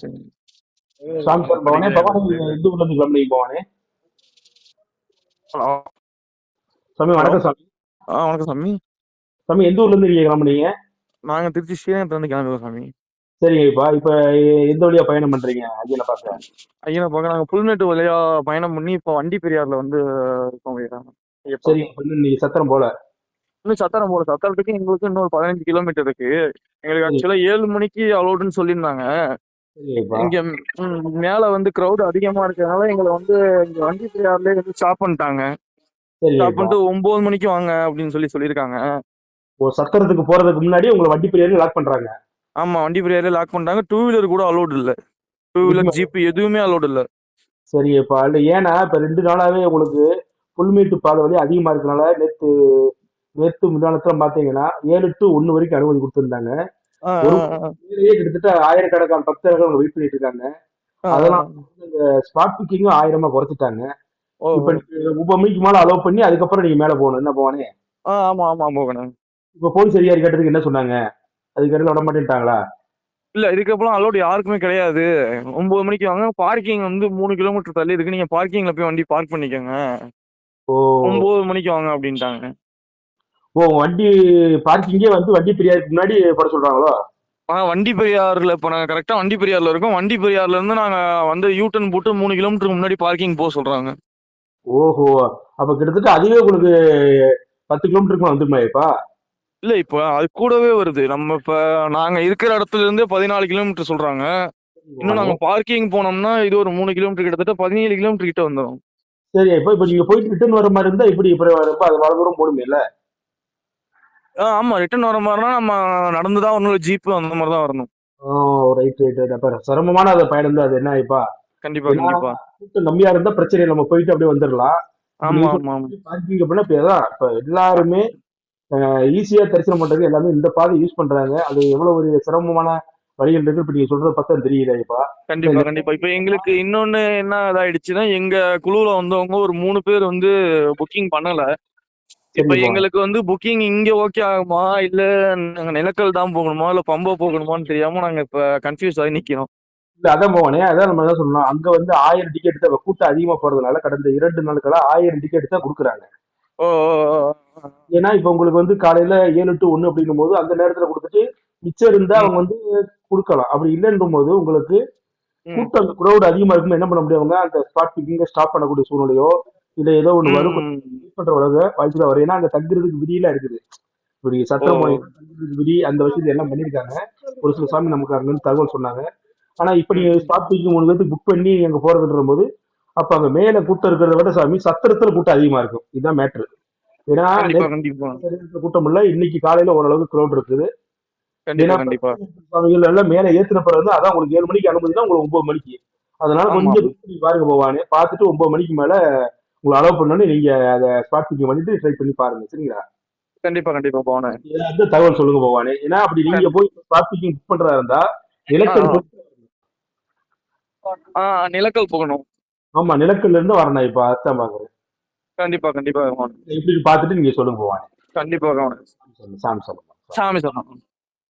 சரி. சாமி சார் பவானே படிக்கிறேன் பவானி புரியுது. எந்த ஊர்ல இருந்து கிளம்புனீங்க பவானே? ஹலோ. சாமி ஹலோ. வணக்கம் சாமி. வணக்கம் சாமி. சாமி எந்த ஊர்ல இருந்து நீங்க கிளம்புனீங்க? நாங்க திருச்சி ஸ்ரீரங்கத்துலேருந்து கிளம்புறோம் சாமி. சரிங்கப்பா. இப்ப எந்த வழியா பயணம் பண்றீங்க ஐயனை பார்க்க? ஐயனை பார்க்க நாங்கள் புல்மேட்டு வழியா பயணம் பண்ணி இப்போ வண்டி பெரியார்ல வந்து இருக்கோம் ஐயா. ஐயப்பா. சரிங்க. இப்ப இன்னும் நீங்க சத்திரம் போல. இன்னும் சத்திரம் போல. சத்திரத்துக்கு எங்களுக்கு இன்னும் ஒரு 15 கிலோமீட்டர் இருக்கு. எங்களுக்கு சரி. ஆக்சுவலா 7 மணிக்கு அலோடுன்னு சொல்லியிருந்தாங்க. சரிங்கப்பா. இங்க மேல வந்து கிரௌட் அதிகமா இருக்கிறதுனால எங்களை வந்து இங்க வண்டி பெரியார்லயே வந்து ஸ்டாப் பண்ணிட்டாங்க. ஸ்டாப் சரிங்கப்பா. பண்ணிட்டு 9 மணிக்கு வாங்க அப்படின்னு சொல்லியிருக்காங்க. ஓ, சத்திரத்துக்கு போறதுக்கு முன்னாடி உங்களை வண்டி பிரியாணி லாக் பண்றாங்க. ஆமா, வண்டி பெரியாரே லாக் பண்ணிட்டாங்க. டூ வீலர் கூட அலோடு இல்ல. டூ வீலர் எதுக்குமே. ஜீப் எதுவுமே அலோடு இல்ல. சரிங்கப்பா. இல்ல ஏன்னா இப்ப 2 நாளாவே உங்களுக்கு புல்மேட்டு பாதை வலி அதிகமா இருக்கனால நேத்து நேத்து முந்தானத்துல பாத்தீங்கன்னா 7 to 1 வரைக்கும் அனுமதி கொடுத்திருந்தாங்க. ஆ, ஒரு ஆ, ஆ, மணிலேயே கிட்டத்தட்ட ஆயிரக்கணக்கான பக்தர்கள் அவங்க வெயிட் பண்ணிட்டு இருக்காங்க. ஆ, அதெல்லாம் ஆ. ஸ்பாட் புக்கிங்கும் 1000 குறைச்சிட்டாங்க. ஓ, இப்ப ஓ. நீங்க 9 மணிக்கு மேல அலோவ் பண்ணி அதுக்கப்புறம் நீங்க மேல போகணும். என்ன போவானே? ஆமா ஆமா போகணும். இப்ப போலீஸ் அதிகாரி கேட்டதுக்கு என்ன சொன்னாங்க? அதுக்கு இடையில விட மாட்டேன்ட்டாங்களா? இல்ல இதுக்கப்புறம் அலோடு யாருக்குமே கிடையாது. 9 மணிக்கு வாங்க. பார்க்கிங் வந்து 3 கிலோமீட்டர் தள்ளி இருக்கு. நீங்க பார்க்கிங்ல போய் வண்டி பார்க் பண்ணிக்கோங்க. ஓ. 9 மணிக்கு வாங்க அப்படின்ட்டாங்க. ஓ, வண்டி பார்க்கிங்கே வந்து வண்டி பிரியாதுக்கு முன்னாடி போட சொல்றாங்களோ? வண்டி பெரியார்ல இப்போ நாங்க கரெக்டா வண்டி பெரியார்ல இருக்கோம். வண்டி பெரியார்ல இருந்து நாங்க வந்து யூ டர்ன் போட்டு 3 கிலோமீட்டருக்கு முன்னாடி பார்க்கிங் போக சொல்றாங்க. ஓஹோ. அப்ப கிட்டத்தட்ட அதுவே உங்களுக்கு 10 கிலோமீட்டருக்கு வந்துருமாப்பா? இல்ல இப்போ அது கூடவே வருது. நம்ம இப்ப நாங்க இருக்கிற இடத்துல இருந்து 14 கிலோமீட்டர் சொல்றாங்க. இன்னும் போவானே. நாங்க பார்க்கிங் போனோம்னா இது ஒரு 3 கிலோமீட்டர் கிட்டத்தட்ட 17 கிலோமீட்டர் கிட்ட வந்துடும். சரி, இப்ப நீங்க போயிட்டு ரிட்டர்ன் வர மாதிரி இருந்தா இப்படி இப்ப வரப்ப அது வள தூரம் போடுமே இல்ல? ஆமா ரிட்டர்ன் வர மாதிரினா நம்ம நடந்து தான் வரணும். ஜீப் அந்த மாதிரி தான் வரணும். ஓ, ரைட் ரைட் ரைட். அப்ப சிரமமான அந்த பயணம் தான் அது. என்ன ஆயிப்பா? கண்டிப்பா ஏன்னா கண்டிப்பா. கூட்டம் கம்மியா இருந்தா பிரச்சனை இல்லை, நம்ம போயிட்டு அப்படியே வந்துடலாம். இப்ப ஆமா நீங்க ஆமா ஆமா. சொல்ற பார்க்கிங் அப்படின்னா இப்ப அதான் இப்ப எல்லாருமே ஈஸியா தரிசனம் பண்றது எல்லாமே இந்த பாதை யூஸ் பண்றாங்க. அது எவ்வளவு ஒரு சிரமமான வழிகள் இருக்கு இப்ப நீங்க சொல்றது பார்த்தா தெரியுது இப்ப. கண்டிப்பா கண்டிப்பா. இப்ப எங்களுக்கு இன்னொன்னு என்ன இதாயிடுச்சுன்னா எங்க குழுவுல வந்தவங்க ஒரு 3 பேர் வந்து புக்கிங் பண்ணல. இப்ப சரிங்க போவாங்க. எங்களுக்கு வந்து புக்கிங் இங்க ஓகே ஆகுமா இல்ல நாங்க நிலக்கல் தான் போகணுமா இல்ல பம்பா போகணுமான்னு தெரியாம நாங்க இப்ப கன்ஃபியூஸ் ஆகி நிக்கிறோம். இல்ல அதான் போவானே, அதான் நம்ம தான் சொல்லணும். அங்க வந்து 1000 டிக்கெட் தான் கூட்டம் அதிகமா போறதுனால கடந்த 2 நாட்களா 1000 டிக்கெட் தான் கொடுக்குறாங்க. ஓ, ஓ, ஓ, ஓ. ஏன்னா இப்ப உங்களுக்கு வந்து காலையில 7 to 1 அப்படின்னும் போது அந்த நேரத்துல கொடுத்துட்டு மிச்சம் இருந்தா அவங்க ம், வந்து கொடுக்கலாம். அப்படி இல்லைன்றும் போது உங்களுக்கு ம், கூட்டம் குரௌட் அதிகமா இருக்கும், என்ன பண்ண முடியாதுங்க, அந்த ஸ்பாட் பிக்கிங்க ஸ்டாப் பண்ணக்கூடிய சூழ்நிலையோ இல்ல ஏதோ ஒண்ணு வரும், ம். பண்ற உலக வாய்ப்பு தான் வரும். ஏன்னா அங்க தங்குறதுக்கு விதியெல்லாம் இருக்குது. இப்ப நீங்க ஓ. சத்திரம் போனீங்கன்னா தங்குறதுக்கு விதி அந்த விஷயத்தை எல்லாம் பண்ணிருக்காங்க. ஒரு சில சாமி நமக்கு அங்க இருந்து தகவல் சொன்னாங்க. ஆனா இப்ப ம், நீங்க ம். ஸ்பாட் பிக்கிங் 3 பேருக்கு புக் பண்ணி அங்க போறதுன்ற போது அப்ப அங்க மேல கூட்டம் இருக்கிறத விட சாமி சத்திரத்துல கூட்டம் அதிகமா இருக்கும். இதுதான் மேட்ரு. ஏன்னா கண்டிப்பா கண்டிப்பா. நேற்று கூட்டம் இல்ல, இன்னைக்கு காலையில ஓரளவுக்கு க்ரௌட் இருக்குது. கண்டிப்பா ஏன்னா கண்டிப்பா. சுவாமிகள் எல்லாம் மேல ஏத்தின பிறகு அதான் உங்களுக்கு 7 மணிக்கு அனுமதினா உங்களுக்கு 9 மணிக்கு. அதனால ஆமா கொஞ்சம் ஆமா. வெயிட் பண்ணி பாருங்க போவானே, பார்த்துட்டு 9 மணிக்கு மேல உங்களை அலோவ் பண்ணோன்னு நீங்க அதை ஸ்பாட் பிக்கிங் பண்ணிட்டு ட்ரை பண்ணி பாருங்க. சரிங்களா? கண்டிப்பா கண்டிப்பா போனேன். ஏதாவது தகவல் சொல்லுங்க போவானே. ஏன்னா அப்படி நீங்க போய் ஸ்பாட் பிக்கிங் புக் பண்றதா இருந்தா ஆ, நிலக்கல் ஆ. நிலக்கல் போகணும். ஆமா, நிலக்கல்ல இருந்து வரணும். இப்ப அதான் பாக்குறேன். கண்டிப்பா கண்டிப்பா போகணும். இப்படி பார்த்துட்டு நீங்க சொல்லுங்க போவானே. கண்டிப்பா போகணும். சாமி சொல்லுங்க. சாமி சொல்லணும்.